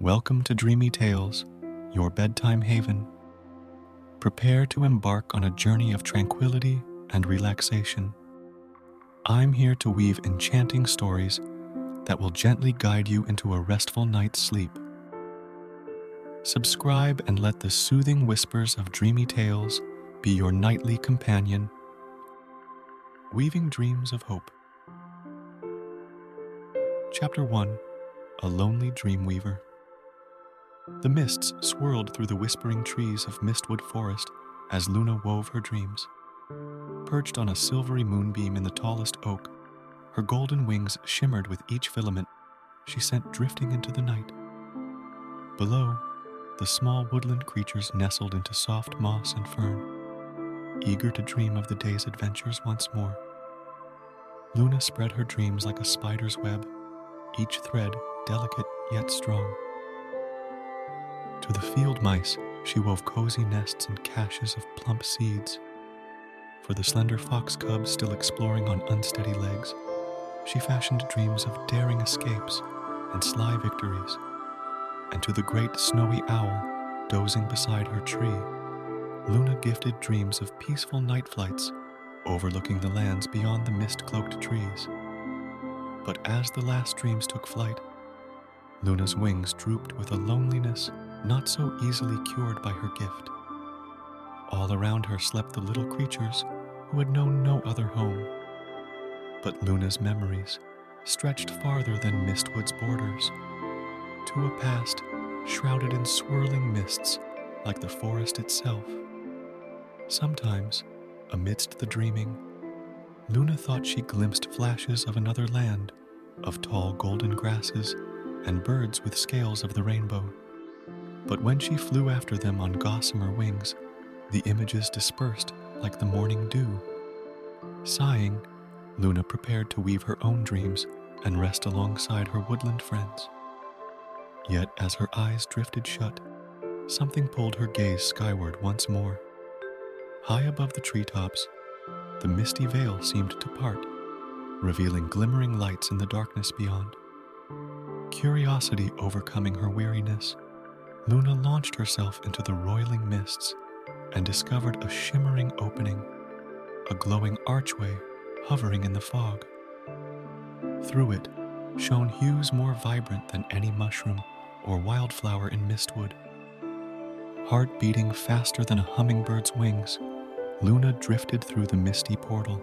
Welcome to Dreamy Tales, your bedtime haven. Prepare to embark on a journey of tranquility and relaxation. I'm here to weave enchanting stories that will gently guide you into a restful night's sleep. Subscribe and let the soothing whispers of Dreamy Tales be your nightly companion, weaving dreams of hope. Chapter 1: A Lonely Dreamweaver. The mists swirled through the whispering trees of Mistwood Forest as Luna wove her dreams. Perched on a silvery moonbeam in the tallest oak, her golden wings shimmered with each filament she sent drifting into the night. Below, the small woodland creatures nestled into soft moss and fern, eager to dream of the day's adventures once more. Luna spread her dreams like a spider's web, each thread delicate yet strong. To the field mice, she wove cozy nests and caches of plump seeds. For the slender fox cubs still exploring on unsteady legs, she fashioned dreams of daring escapes and sly victories. And to the great snowy owl, dozing beside her tree, Luna gifted dreams of peaceful night flights overlooking the lands beyond the mist-cloaked trees. But as the last dreams took flight, Luna's wings drooped with a loneliness not so easily cured by her gift. All around her slept the little creatures who had known no other home. But Luna's memories stretched farther than Mistwood's borders, to a past shrouded in swirling mists like the forest itself. Sometimes, amidst the dreaming, Luna thought she glimpsed flashes of another land, of tall golden grasses and birds with scales of the rainbow. But when she flew after them on gossamer wings, the images dispersed like the morning dew. Sighing, Luna prepared to weave her own dreams and rest alongside her woodland friends. Yet as her eyes drifted shut, something pulled her gaze skyward once more. High above the treetops, the misty veil seemed to part, revealing glimmering lights in the darkness beyond. Curiosity overcoming her weariness, Luna launched herself into the roiling mists and discovered a shimmering opening, a glowing archway hovering in the fog. Through it shone hues more vibrant than any mushroom or wildflower in Mistwood. Heart beating faster than a hummingbird's wings, Luna drifted through the misty portal.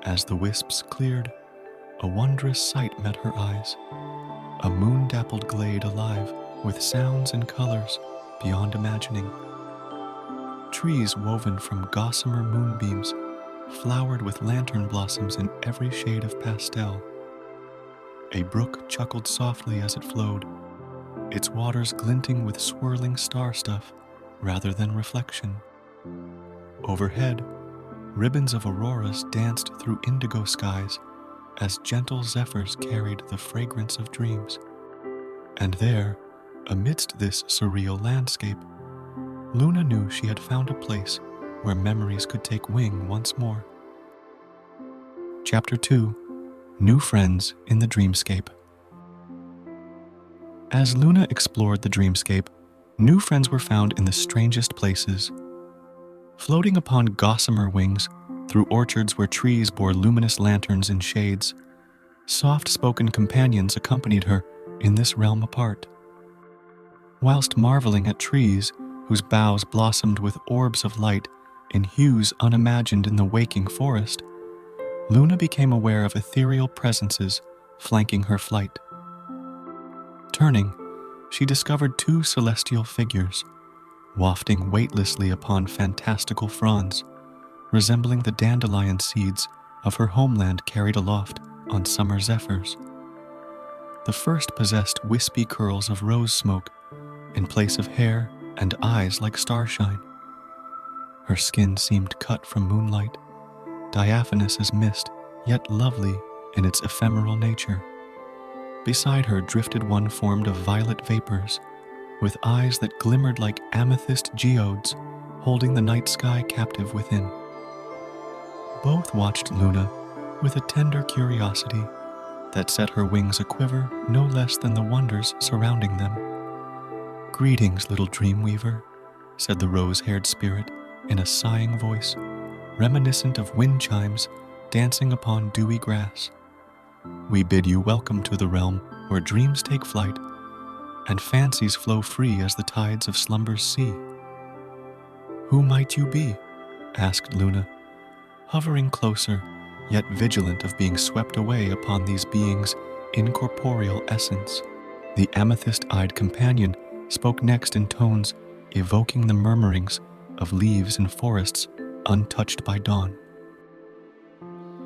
As the wisps cleared, a wondrous sight met her eyes, a moon-dappled glade alive with sounds and colors beyond imagining. Trees woven from gossamer moonbeams flowered with lantern blossoms in every shade of pastel. A brook chuckled softly as it flowed, its waters glinting with swirling star stuff rather than reflection. Overhead, ribbons of auroras danced through indigo skies as gentle zephyrs carried the fragrance of dreams. And there, amidst this surreal landscape, Luna knew she had found a place where memories could take wing once more. Chapter 2: New Friends in the Dreamscape. As Luna explored the dreamscape, new friends were found in the strangest places. Floating upon gossamer wings through orchards where trees bore luminous lanterns in shades, soft-spoken companions accompanied her in this realm apart. Whilst marveling at trees whose boughs blossomed with orbs of light in hues unimagined in the waking forest, Luna became aware of ethereal presences flanking her flight. Turning, she discovered two celestial figures, wafting weightlessly upon fantastical fronds, resembling the dandelion seeds of her homeland carried aloft on summer zephyrs. The first possessed wispy curls of rose smoke in place of hair and eyes like starshine. Her skin seemed cut from moonlight, diaphanous as mist, yet lovely in its ephemeral nature. Beside her drifted one formed of violet vapors, with eyes that glimmered like amethyst geodes, holding the night sky captive within. Both watched Luna with a tender curiosity that set her wings a-quiver no less than the wonders surrounding them. "Greetings, little dreamweaver," said the rose-haired spirit in a sighing voice, reminiscent of wind chimes dancing upon dewy grass. "We bid you welcome to the realm where dreams take flight and fancies flow free as the tides of slumber's sea." "Who might you be?" asked Luna, hovering closer, yet vigilant of being swept away upon these beings' incorporeal essence. The amethyst-eyed companion spoke next in tones evoking the murmurings of leaves in forests untouched by dawn.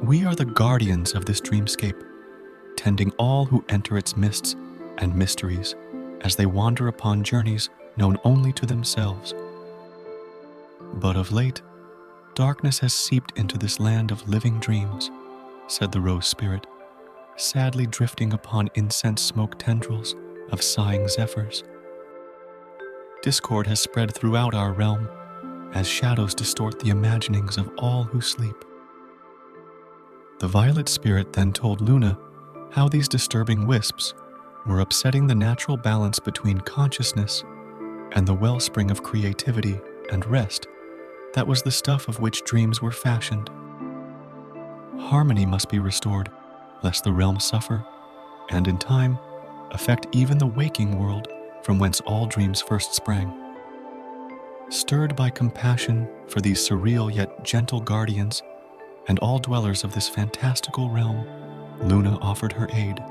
"We are the guardians of this dreamscape, tending all who enter its mists and mysteries as they wander upon journeys known only to themselves. But of late, darkness has seeped into this land of living dreams," said the rose spirit, sadly drifting upon incense smoke tendrils of sighing zephyrs. "Discord has spread throughout our realm as shadows distort the imaginings of all who sleep." The violet spirit then told Luna how these disturbing wisps were upsetting the natural balance between consciousness and the wellspring of creativity and rest that was the stuff of which dreams were fashioned. Harmony must be restored, lest the realm suffer, and in time affect even the waking world from whence all dreams first sprang. Stirred by compassion for these surreal yet gentle guardians and all dwellers of this fantastical realm, Luna offered her aid.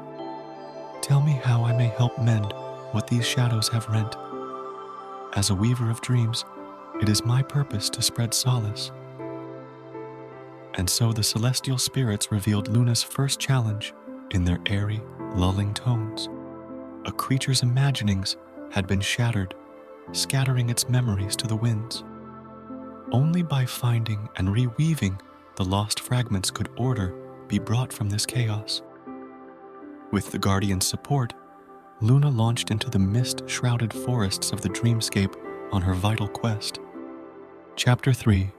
"Tell me how I may help mend what these shadows have rent. As a weaver of dreams, it is my purpose to spread solace." And so the celestial spirits revealed Luna's first challenge in their airy, lulling tones. A creature's imaginings had been shattered, scattering its memories to the winds. Only by finding and reweaving the lost fragments could order be brought from this chaos. With the Guardian's support, Luna launched into the mist-shrouded forests of the dreamscape on her vital quest. Chapter 3: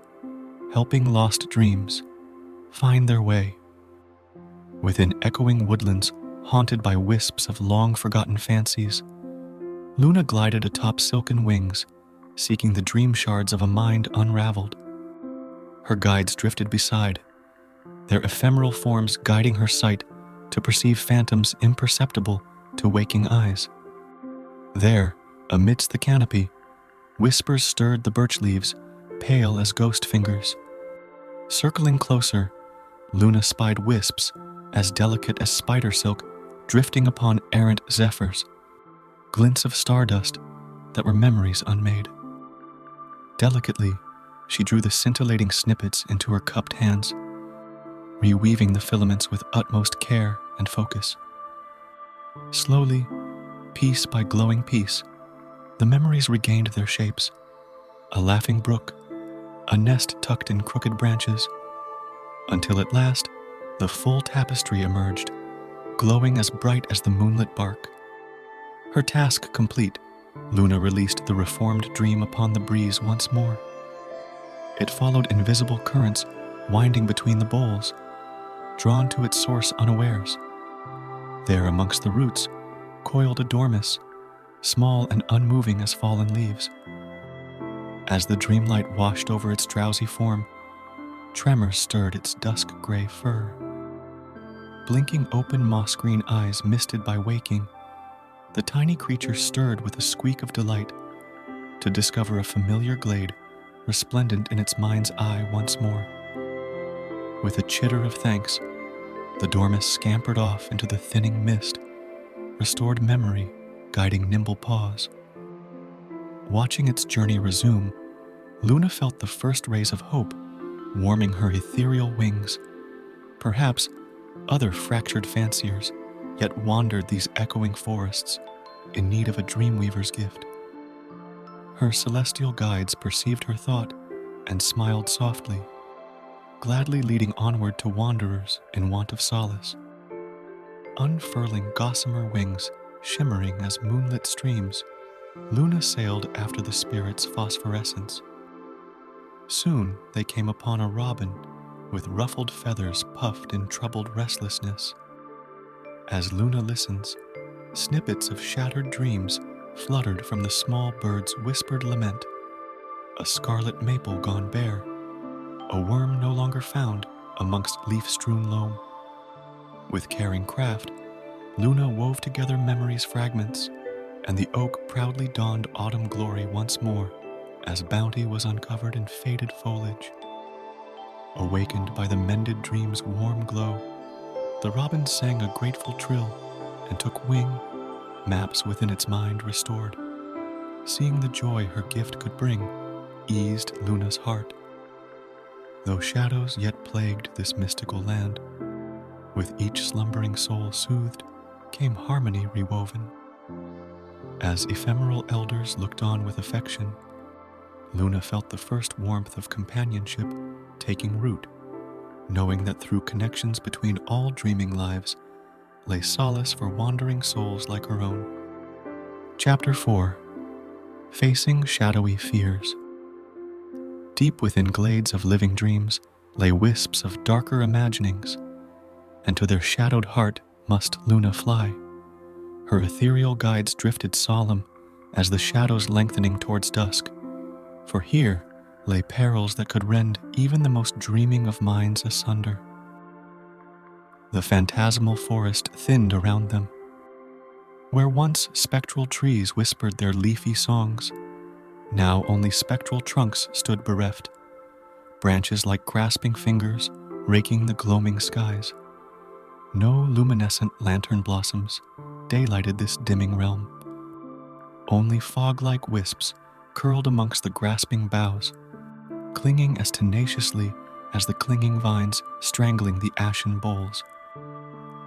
Helping Lost Dreams Find Their Way. Within echoing woodlands haunted by wisps of long-forgotten fancies, Luna glided atop silken wings, seeking the dream shards of a mind unraveled. Her guides drifted beside, their ephemeral forms guiding her sight to perceive phantoms imperceptible to waking eyes. There, amidst the canopy, whispers stirred the birch leaves, pale as ghost fingers. Circling closer, Luna spied wisps as delicate as spider silk drifting upon errant zephyrs, glints of stardust that were memories unmade. Delicately, she drew the scintillating snippets into her cupped hands, reweaving the filaments with utmost care and focus. Slowly, piece by glowing piece, the memories regained their shapes. A laughing brook, a nest tucked in crooked branches, until at last the full tapestry emerged, glowing as bright as the moonlit bark. Her task complete, Luna released the reformed dream upon the breeze once more. It followed invisible currents winding between the boles, drawn to its source unawares. There amongst the roots coiled a dormice, small and unmoving as fallen leaves. As the dreamlight washed over its drowsy form, tremor stirred its dusk-gray fur. Blinking open moss-green eyes misted by waking, the tiny creature stirred with a squeak of delight to discover a familiar glade resplendent in its mind's eye once more. With a chitter of thanks, the dormice scampered off into the thinning mist, restored memory guiding nimble paws. Watching its journey resume, Luna felt the first rays of hope warming her ethereal wings. Perhaps other fractured fanciers yet wandered these echoing forests in need of a dreamweaver's gift. Her celestial guides perceived her thought and smiled softly, gladly leading onward to wanderers in want of solace. Unfurling gossamer wings, shimmering as moonlit streams, Luna sailed after the spirit's phosphorescence. Soon they came upon a robin with ruffled feathers puffed in troubled restlessness. As Luna listens, snippets of shattered dreams fluttered from the small bird's whispered lament. A scarlet maple gone bare, a worm no longer found amongst leaf-strewn loam. With caring craft, Luna wove together memory's fragments, and the oak proudly donned autumn glory once more as bounty was uncovered in faded foliage. Awakened by the mended dream's warm glow, the robin sang a grateful trill and took wing, maps within its mind restored. Seeing the joy her gift could bring eased Luna's heart. Though shadows yet plagued this mystical land, with each slumbering soul soothed came harmony rewoven. As ephemeral elders looked on with affection, Luna felt the first warmth of companionship taking root, knowing that through connections between all dreaming lives lay solace for wandering souls like her own. Chapter 4. Facing Shadowy Fears. Deep within glades of living dreams lay wisps of darker imaginings, and to their shadowed heart must Luna fly. Her ethereal guides drifted solemn as the shadows lengthening towards dusk, for here lay perils that could rend even the most dreaming of minds asunder. The phantasmal forest thinned around them. Where once spectral trees whispered their leafy songs, now only spectral trunks stood bereft, branches like grasping fingers raking the gloaming skies. No luminescent lantern blossoms daylighted this dimming realm. Only fog-like wisps curled amongst the grasping boughs, clinging as tenaciously as the clinging vines strangling the ashen boles.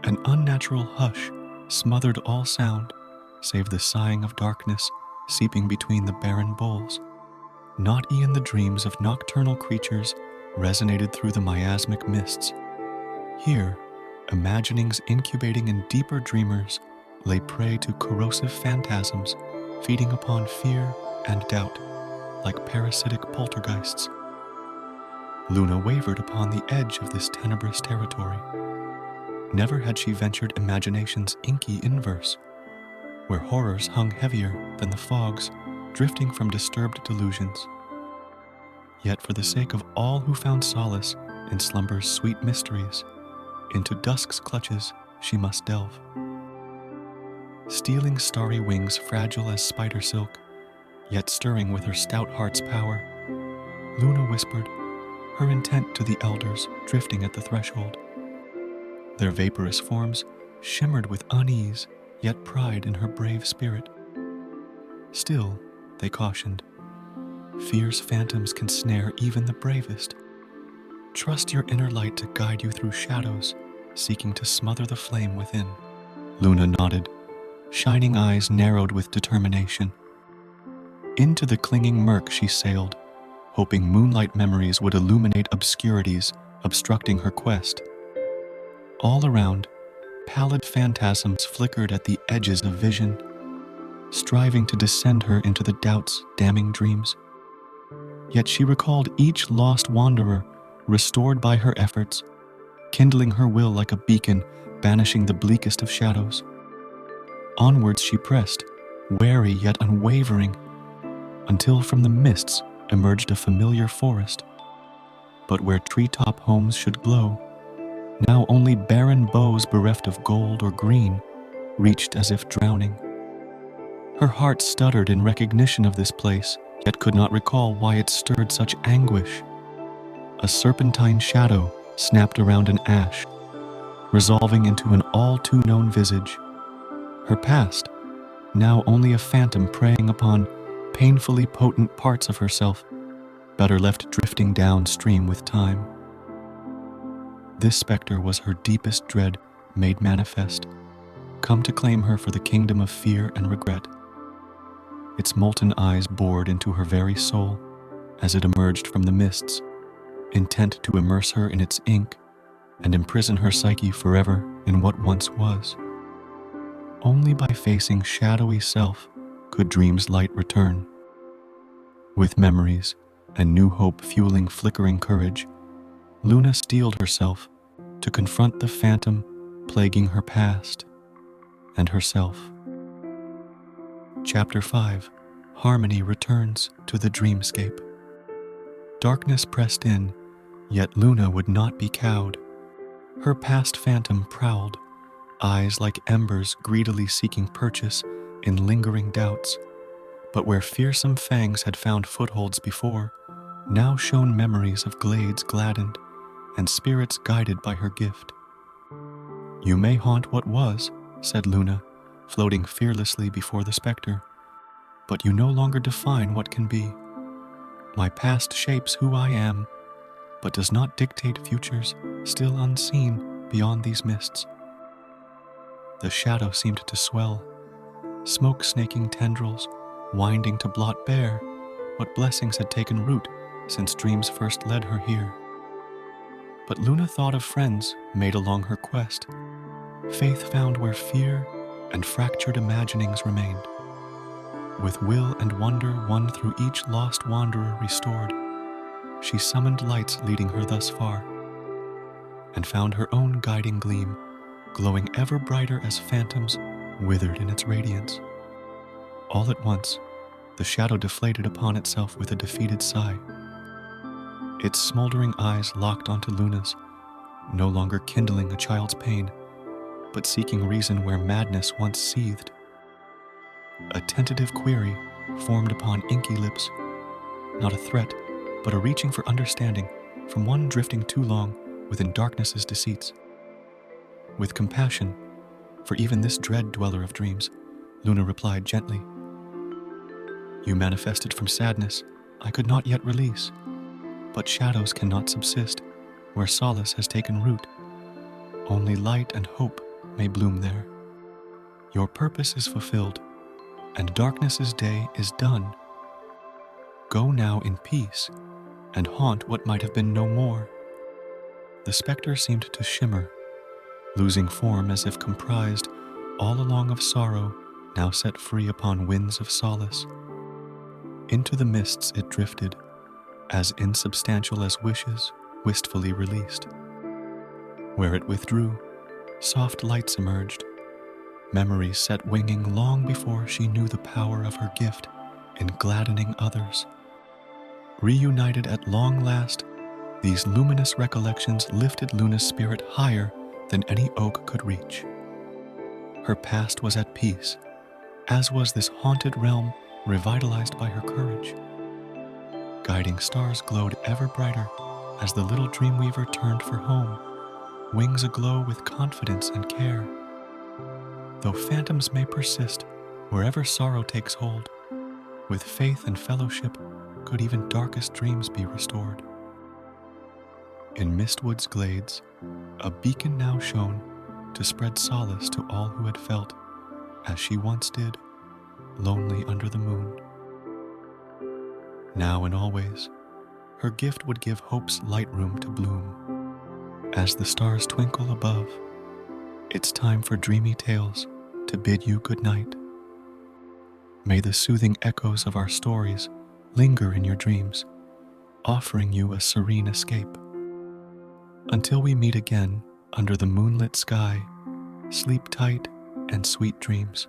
An unnatural hush smothered all sound, save the sighing of darkness seeping between the barren boles. Not e'en the dreams of nocturnal creatures resonated through the miasmic mists. Here, imaginings incubating in deeper dreamers lay prey to corrosive phantasms, feeding upon fear and doubt, like parasitic poltergeists. Luna wavered upon the edge of this tenebrous territory. Never had she ventured imagination's inky inverse, where horrors hung heavier than the fogs drifting from disturbed delusions. Yet for the sake of all who found solace in slumber's sweet mysteries, into dusk's clutches she must delve. Stealing starry wings fragile as spider silk, yet stirring with her stout heart's power, Luna whispered, her intent to the elders drifting at the threshold. Their vaporous forms shimmered with unease, yet pride in her brave spirit. Still, they cautioned, fear's phantoms can snare even the bravest. Trust your inner light to guide you through shadows, seeking to smother the flame within. Luna nodded, shining eyes narrowed with determination. Into the clinging murk she sailed, hoping moonlight memories would illuminate obscurities obstructing her quest. All around, pallid phantasms flickered at the edges of vision, striving to descend her into the doubt's damning dreams. Yet she recalled each lost wanderer, restored by her efforts, kindling her will like a beacon, banishing the bleakest of shadows. Onwards she pressed, wary yet unwavering, until from the mists emerged a familiar forest. But where treetop homes should glow, now only barren boughs bereft of gold or green reached as if drowning. Her heart stuttered in recognition of this place, yet could not recall why it stirred such anguish. A serpentine shadow snapped around an ash, resolving into an all-too-known visage. Her past, now only a phantom preying upon painfully potent parts of herself, better left drifting downstream with time. This specter was her deepest dread made manifest, come to claim her for the kingdom of fear and regret. Its molten eyes bored into her very soul as it emerged from the mists, intent to immerse her in its ink and imprison her psyche forever in what once was. Only by facing shadowy self could dream's light return. With memories and new hope fueling flickering courage, Luna steeled herself to confront the phantom plaguing her past. and herself. Chapter 5. Harmony returns to the dreamscape. Darkness pressed in, yet Luna would not be cowed. Her past phantom prowled, eyes like embers greedily seeking purchase in lingering doubts. But where fearsome fangs had found footholds before, now shone memories of glades gladdened and spirits guided by her gift. "You may haunt what was," said Luna, floating fearlessly before the specter, "but you no longer define what can be. My past shapes who I am, but does not dictate futures still unseen beyond these mists." The shadow seemed to swell, smoke-snaking tendrils winding to blot bare what blessings had taken root since dreams first led her here. But Luna thought of friends made along her quest, faith found where fear and fractured imaginings remained. With will and wonder won through each lost wanderer restored, she summoned lights leading her thus far, and found her own guiding gleam, glowing ever brighter as phantoms withered in its radiance. All at once, the shadow deflated upon itself with a defeated sigh. Its smoldering eyes locked onto Luna's, no longer kindling a child's pain, but seeking reason where madness once seethed. A tentative query formed upon inky lips, not a threat, but a reaching for understanding from one drifting too long within darkness's deceits. With compassion, for even this dread dweller of dreams, Luna replied gently, "You manifested from sadness I could not yet release, but shadows cannot subsist where solace has taken root. Only light and hope may bloom there. Your purpose is fulfilled, and darkness's day is done. Go now in peace, and haunt what might have been no more." The specter seemed to shimmer, losing form as if comprised all along of sorrow, now set free upon winds of solace. Into the mists it drifted, as insubstantial as wishes wistfully released. Where it withdrew, soft lights emerged, memories set winging long before she knew the power of her gift in gladdening others. Reunited at long last, these luminous recollections lifted Luna's spirit higher than any oak could reach. Her past was at peace, as was this haunted realm revitalized by her courage. Guiding stars glowed ever brighter as the little dreamweaver turned for home, wings aglow with confidence and care. Though phantoms may persist wherever sorrow takes hold, with faith and fellowship could even darkest dreams be restored. In Mistwood's glades, a beacon now shone to spread solace to all who had felt, as she once did, lonely under the moon. Now and always, her gift would give hope's light room to bloom. As the stars twinkle above, it's time for dreamy tales to bid you good night. May the soothing echoes of our stories linger in your dreams, offering you a serene escape. Until we meet again under the moonlit sky, sleep tight and sweet dreams.